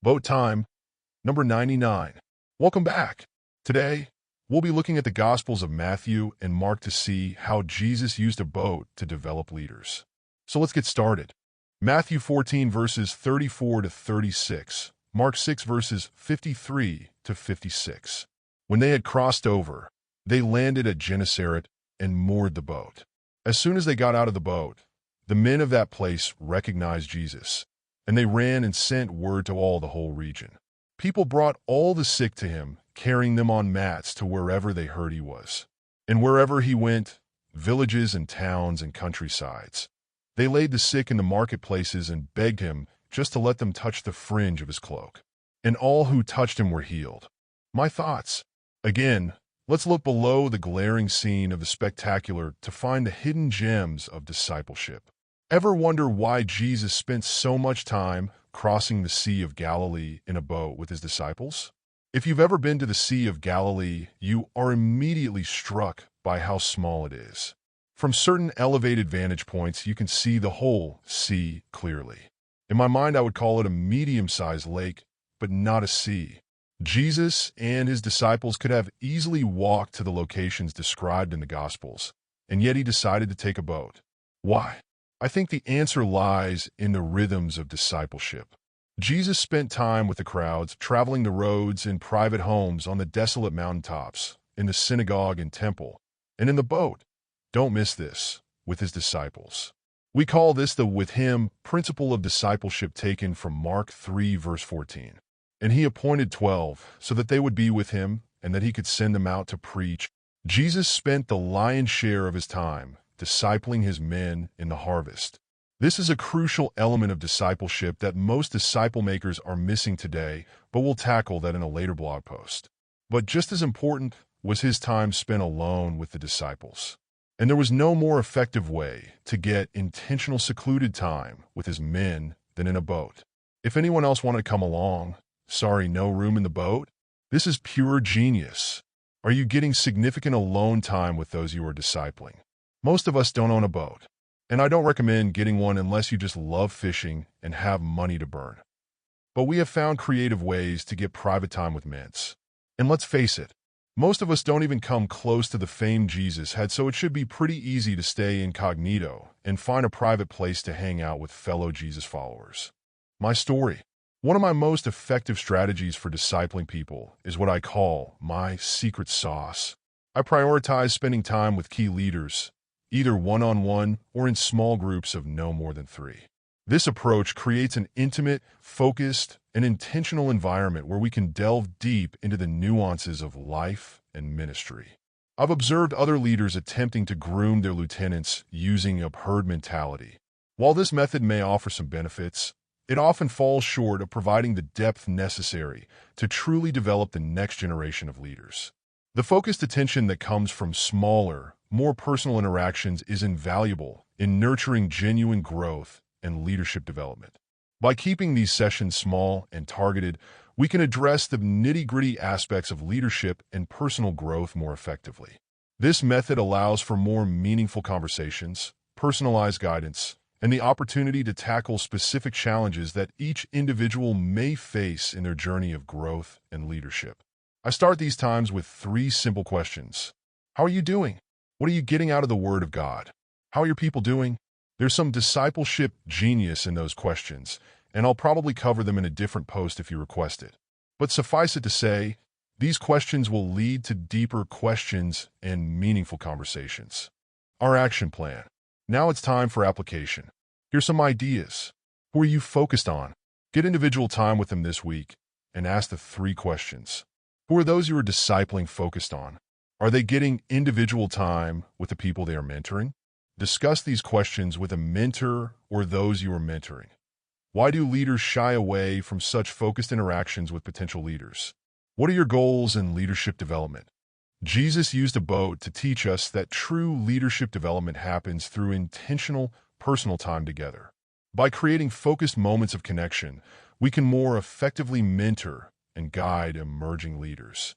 Boat time, number 99. Welcome back. Today, we'll be looking at the Gospels of Matthew and Mark to see how Jesus used a boat to develop leaders. So let's get started. Matthew 14 verses 34 to 36, Mark 6 verses 53 to 56. When they had crossed over, they landed at Gennesaret and moored the boat. As soon as they got out of the boat, the men of that place recognized Jesus, and they ran and sent word to all the whole region. People brought all the sick to him, carrying them on mats to wherever they heard he was. And wherever he went, villages and towns and countrysides, they laid the sick in the marketplaces and begged him just to let them touch the fringe of his cloak. And all who touched him were healed. My thoughts. Again, let's look below the glaring scene of the spectacular to find the hidden gems of discipleship. Ever wonder why Jesus spent so much time crossing the Sea of Galilee in a boat with his disciples? If you've ever been to the Sea of Galilee, you are immediately struck by how small it is. From certain elevated vantage points, you can see the whole sea clearly. In my mind, I would call it a medium-sized lake, but not a sea. Jesus and his disciples could have easily walked to the locations described in the Gospels, and yet he decided to take a boat. Why? I think the answer lies in the rhythms of discipleship. Jesus spent time with the crowds, traveling the roads in private homes on the desolate mountaintops, in the synagogue and temple, and in the boat. Don't miss this, with his disciples. We call this the with him principle of discipleship taken from Mark 3 verse 14. And he appointed 12 so that they would be with him and that he could send them out to preach. Jesus spent the lion's share of his time discipling his men in the harvest. This is a crucial element of discipleship that most disciple makers are missing today, but we'll tackle that in a later blog post. But just as important was his time spent alone with the disciples. And there was no more effective way to get intentional secluded time with his men than in a boat. If anyone else wanted to come along, sorry, no room in the boat? This is pure genius. Are you getting significant alone time with those you are discipling? Most of us don't own a boat, and I don't recommend getting one unless you just love fishing and have money to burn. But we have found creative ways to get private time with mints. And let's face it, most of us don't even come close to the fame Jesus had, so it should be pretty easy to stay incognito and find a private place to hang out with fellow Jesus followers. My story. One of my most effective strategies for discipling people is what I call my secret sauce. I prioritize spending time with key leaders, either one-on-one or in small groups of no more than 3. This approach creates an intimate, focused, and intentional environment where we can delve deep into the nuances of life and ministry. I've observed other leaders attempting to groom their lieutenants using a herd mentality. While this method may offer some benefits, it often falls short of providing the depth necessary to truly develop the next generation of leaders. The focused attention that comes from smaller, more personal interactions is invaluable in nurturing genuine growth and leadership development. By keeping these sessions small and targeted, we can address the nitty-gritty aspects of leadership and personal growth more effectively. This method allows for more meaningful conversations, personalized guidance, and the opportunity to tackle specific challenges that each individual may face in their journey of growth and leadership. I start these times with 3 simple questions. How are you doing? What are you getting out of the Word of God? How are your people doing? There's some discipleship genius in those questions, and I'll probably cover them in a different post if you request it. But suffice it to say, these questions will lead to deeper questions and meaningful conversations. Our action plan. Now it's time for application. Here's some ideas. Who are you focused on? Get individual time with them this week and ask the 3 questions. Who are those you are discipling focused on? Are they getting individual time with the people they are mentoring? Discuss these questions with a mentor or those you are mentoring. Why do leaders shy away from such focused interactions with potential leaders? What are your goals in leadership development? Jesus used a boat to teach us that true leadership development happens through intentional, personal time together. By creating focused moments of connection, we can more effectively mentor and guide emerging leaders.